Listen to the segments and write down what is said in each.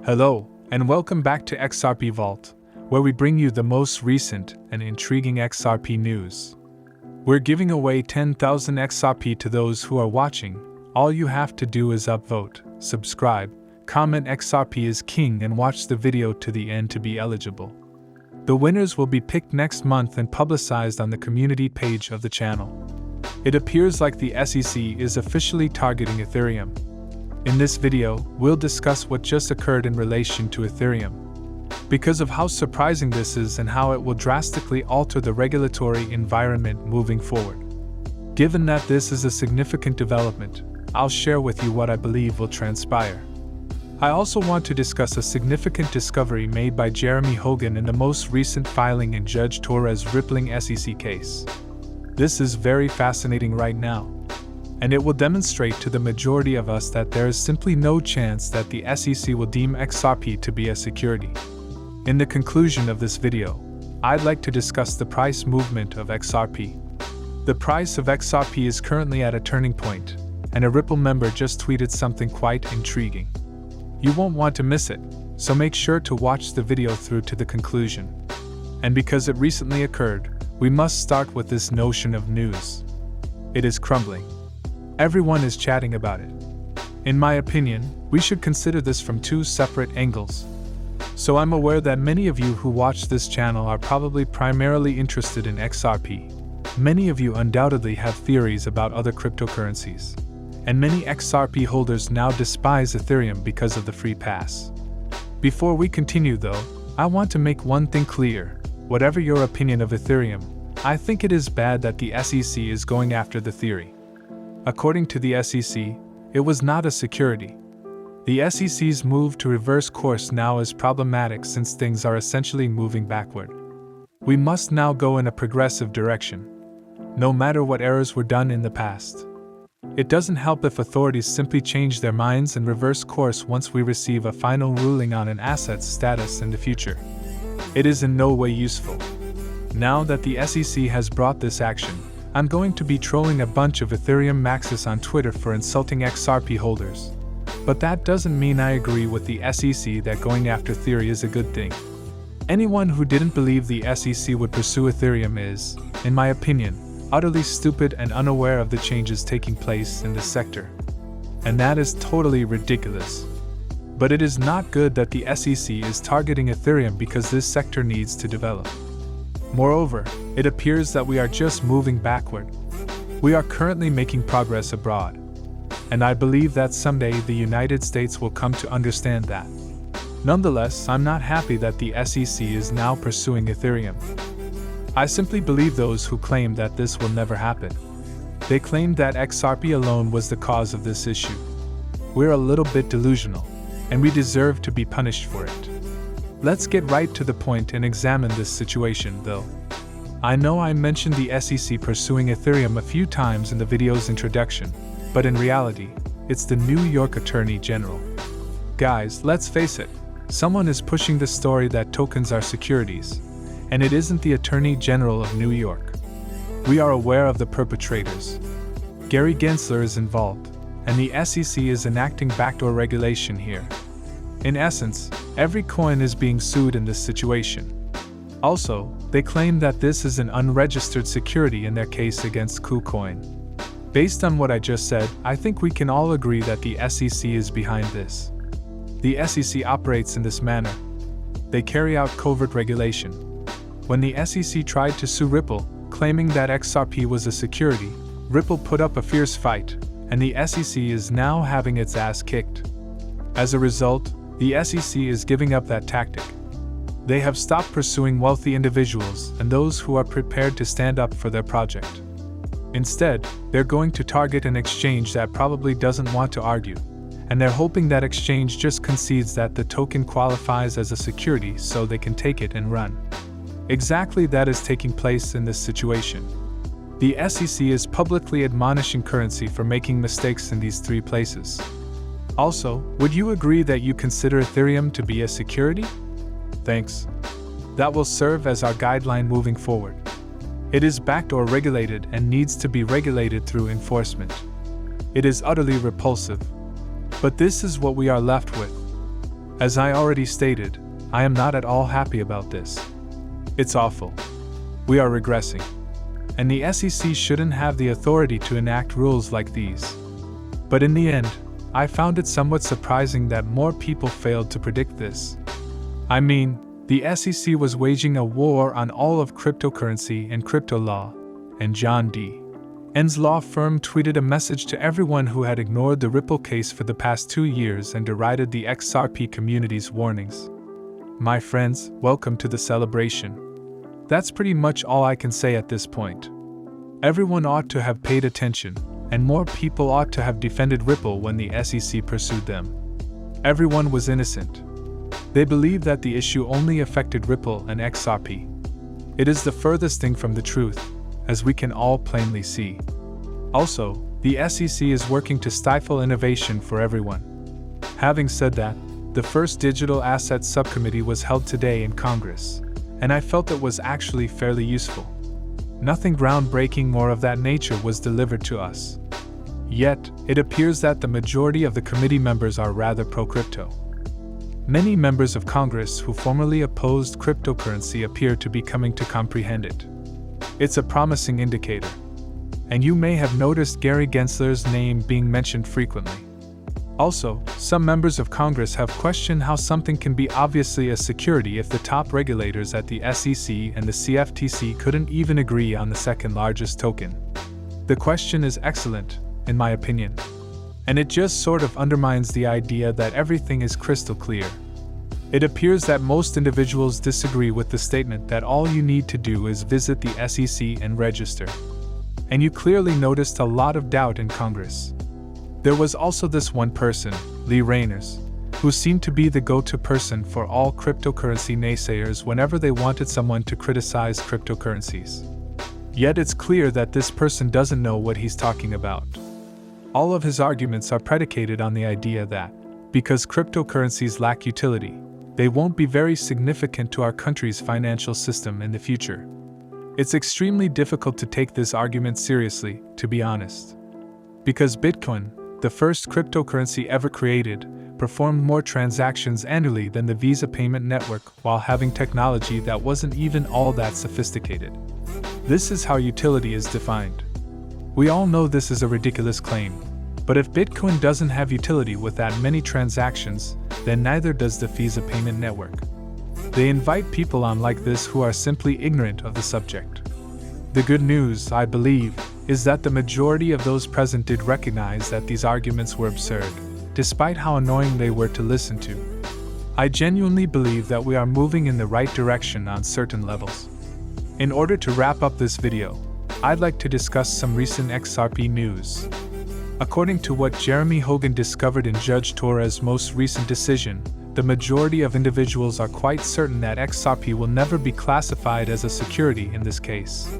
Hello, and welcome back to XRP Vault, where we bring you the most recent and intriguing XRP news. We're giving away 10,000 XRP to those who are watching. All you have to do is upvote, subscribe, comment XRP is king and watch the video to the end to be eligible. The winners will be picked next month and publicized on the community page of the channel. It appears like the SEC is officially targeting Ethereum. In this video, we'll discuss what just occurred in relation to Ethereum. Because of how surprising this is and how it will drastically alter the regulatory environment moving forward. Given that this is a significant development, I'll share with you what I believe will transpire. I also want to discuss a significant discovery made by Jeremy Hogan in the most recent filing in Judge Torres' rippling SEC case. This is very fascinating right now, and it will demonstrate to the majority of us that there is simply no chance that the SEC will deem XRP to be a security. In the conclusion of this video, I'd like to discuss the price movement of XRP. The price of XRP is currently at a turning point, and a Ripple member just tweeted something quite intriguing. You won't want to miss it, so make sure to watch the video through to the conclusion. And because it recently occurred, we must start with this notion of news. It is crumbling. Everyone is chatting about it. In my opinion, we should consider this from two separate angles. So I'm aware that many of you who watch this channel are probably primarily interested in XRP. Many of you undoubtedly have theories about other cryptocurrencies. And many XRP holders now despise Ethereum because of the free pass. Before we continue though, I want to make one thing clear. Whatever your opinion of Ethereum, I think it is bad that the SEC is going after the theory. According to the SEC, it was not a security. The SEC's move to reverse course now is problematic since things are essentially moving backward. We must now go in a progressive direction, no matter what errors were done in the past. It doesn't help if authorities simply change their minds and reverse course once we receive a final ruling on an asset's status in the future. It is in no way useful. Now that the SEC has brought this action, I'm going to be trolling a bunch of Ethereum maxis on Twitter for insulting XRP holders. But that doesn't mean I agree with the SEC that going after theory is a good thing. Anyone who didn't believe the SEC would pursue Ethereum is, in my opinion, utterly stupid and unaware of the changes taking place in this sector. And that is totally ridiculous. But it is not good that the SEC is targeting Ethereum because this sector needs to develop. Moreover, it appears that we are just moving backward. We are currently making progress abroad. And I believe that someday the United States will come to understand that. Nonetheless, I'm not happy that the SEC is now pursuing Ethereum. I simply believe those who claim that this will never happen. They claimed that XRP alone was the cause of this issue. We're a little bit delusional, and we deserve to be punished for it. Let's get right to the point and examine this situation, though. I know I mentioned the SEC pursuing Ethereum a few times in the video's introduction, but in reality, it's the New York Attorney General. Guys, let's face it, someone is pushing the story that tokens are securities, and it isn't the Attorney General of New York. We are aware of the perpetrators. Gary Gensler is involved, and the SEC is enacting backdoor regulation here. In essence, every coin is being sued in this situation. Also, they claim that this is an unregistered security in their case against KuCoin. Based on what I just said, I think we can all agree that the SEC is behind this. The SEC operates in this manner. They carry out covert regulation. When the SEC tried to sue Ripple, claiming that XRP was a security, Ripple put up a fierce fight, and the SEC is now having its ass kicked. As a result, the SEC is giving up that tactic. They have stopped pursuing wealthy individuals and those who are prepared to stand up for their project. Instead, they're going to target an exchange that probably doesn't want to argue, and they're hoping that exchange just concedes that the token qualifies as a security so they can take it and run. Exactly that is taking place in this situation. The SEC is publicly admonishing currency for making mistakes in these three places. Also, would you agree that you consider Ethereum to be a security? Thanks. That will serve as our guideline moving forward. It is backdoor regulated and needs to be regulated through enforcement. It is utterly repulsive. But this is what we are left with. As I already stated, I am not at all happy about this. It's awful. We are regressing. And the SEC shouldn't have the authority to enact rules like these. But in the end, I found it somewhat surprising that more people failed to predict this. I mean, the SEC was waging a war on all of cryptocurrency and CryptoLaw, and John Deaton's law firm tweeted a message to everyone who had ignored the Ripple case for the past 2 years and derided the XRP community's warnings. My friends, welcome to the celebration. That's pretty much all I can say at this point. Everyone ought to have paid attention, and more people ought to have defended Ripple when the SEC pursued them. Everyone was innocent. They believed that the issue only affected Ripple and XRP. It is the furthest thing from the truth, as we can all plainly see. Also, the SEC is working to stifle innovation for everyone. Having said that, the first Digital Assets Subcommittee was held today in Congress, and I felt it was actually fairly useful. Nothing groundbreaking or of that nature was delivered to us. Yet, it appears that the majority of the committee members are rather pro-crypto. Many members of Congress who formerly opposed cryptocurrency appear to be coming to comprehend it. It's a promising indicator. And you may have noticed Gary Gensler's name being mentioned frequently. Also, some members of Congress have questioned how something can be obviously a security if the top regulators at the SEC and the CFTC couldn't even agree on the second largest token. The question is excellent, in my opinion. And it just sort of undermines the idea that everything is crystal clear. It appears that most individuals disagree with the statement that all you need to do is visit the SEC and register. And you clearly noticed a lot of doubt in Congress. There was also this one person, Lee Rainers, who seemed to be the go-to person for all cryptocurrency naysayers whenever they wanted someone to criticize cryptocurrencies. Yet it's clear that this person doesn't know what he's talking about. All of his arguments are predicated on the idea that, because cryptocurrencies lack utility, they won't be very significant to our country's financial system in the future. It's extremely difficult to take this argument seriously, to be honest. Because Bitcoin, the first cryptocurrency ever created, performed more transactions annually than the Visa payment network while having technology that wasn't even all that sophisticated. This is how utility is defined. We all know this is a ridiculous claim, but if Bitcoin doesn't have utility with that many transactions, then neither does the Visa payment network. They invite people on like this who are simply ignorant of the subject. The good news, I believe, is that the majority of those present did recognize that these arguments were absurd, despite how annoying they were to listen to. I genuinely believe that we are moving in the right direction on certain levels. In order to wrap up this video, I'd like to discuss some recent XRP news. According to what Jeremy Hogan discovered in Judge Torres' most recent decision, the majority of individuals are quite certain that XRP will never be classified as a security in this case.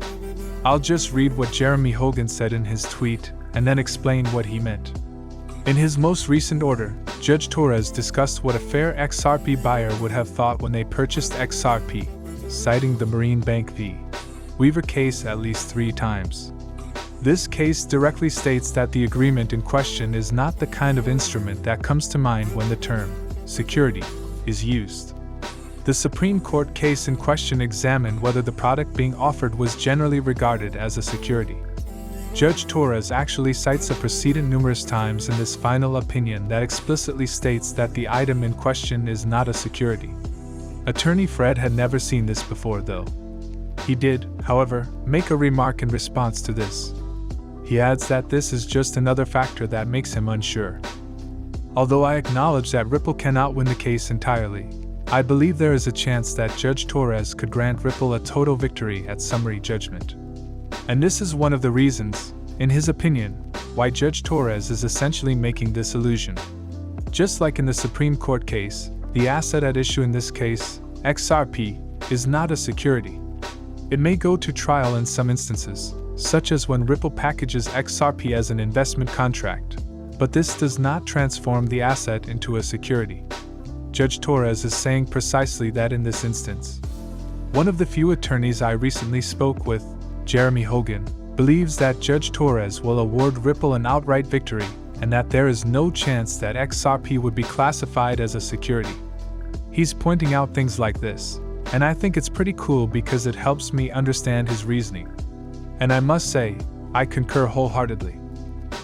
I'll just read what Jeremy Hogan said in his tweet, and then explain what he meant. In his most recent order, Judge Torres discussed what a fair XRP buyer would have thought when they purchased XRP, citing the Marine Bank v. Weaver case at least 3 times. This case directly states that the agreement in question is not the kind of instrument that comes to mind when the term security is used. The Supreme Court case in question examined whether the product being offered was generally regarded as a security. Judge Torres actually cites a precedent numerous times in this final opinion that explicitly states that the item in question is not a security. Attorney Fred had never seen this before though. He did, however, make a remark in response to this. He adds that this is just another factor that makes him unsure. Although I acknowledge that Ripple cannot win the case entirely, I believe there is a chance that Judge Torres could grant Ripple a total victory at summary judgment. And this is one of the reasons, in his opinion, why Judge Torres is essentially making this illusion. Just like in the Supreme Court case, the asset at issue in this case, XRP, is not a security. It may go to trial in some instances, such as when Ripple packages XRP as an investment contract, but this does not transform the asset into a security. Judge Torres is saying precisely that in this instance. One of the few attorneys I recently spoke with, Jeremy Hogan, believes that Judge Torres will award Ripple an outright victory and that there is no chance that XRP would be classified as a security. He's pointing out things like this, and I think it's pretty cool because it helps me understand his reasoning. And I must say, I concur wholeheartedly.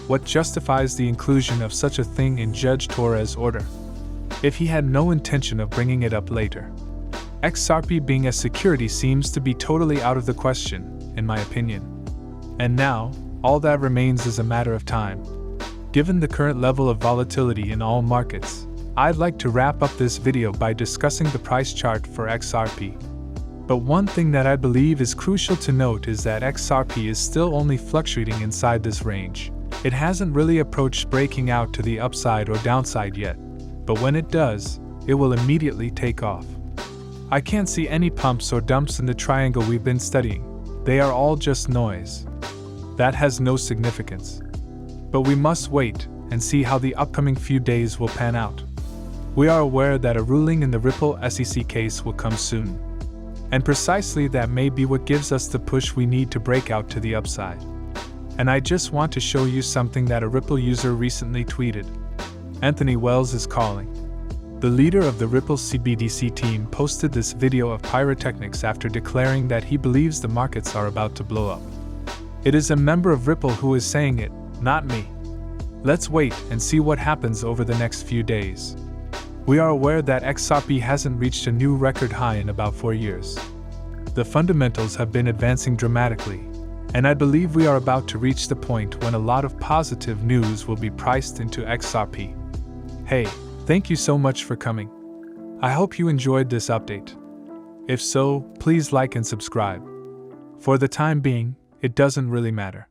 What justifies the inclusion of such a thing in Judge Torres' order? If he had no intention of bringing it up later. XRP being a security seems to be totally out of the question, in my opinion. And now, all that remains is a matter of time. Given the current level of volatility in all markets, I'd like to wrap up this video by discussing the price chart for XRP. But one thing that I believe is crucial to note is that XRP is still only fluctuating inside this range. It hasn't really approached breaking out to the upside or downside yet, but when it does, it will immediately take off. I can't see any pumps or dumps in the triangle we've been studying. They are all just noise. That has no significance. But we must wait and see how the upcoming few days will pan out. We are aware that a ruling in the Ripple SEC case will come soon. And precisely that may be what gives us the push we need to break out to the upside. And I just want to show you something that a Ripple user recently tweeted. Anthony Wells is calling. The leader of the Ripple CBDC team posted this video of pyrotechnics after declaring that he believes the markets are about to blow up. It is a member of Ripple who is saying it, not me. Let's wait and see what happens over the next few days. We are aware that XRP hasn't reached a new record high in about 4 years. The fundamentals have been advancing dramatically, and I believe we are about to reach the point when a lot of positive news will be priced into XRP. Hey, thank you so much for coming. I hope you enjoyed this update. If so, please like and subscribe. For the time being, it doesn't really matter.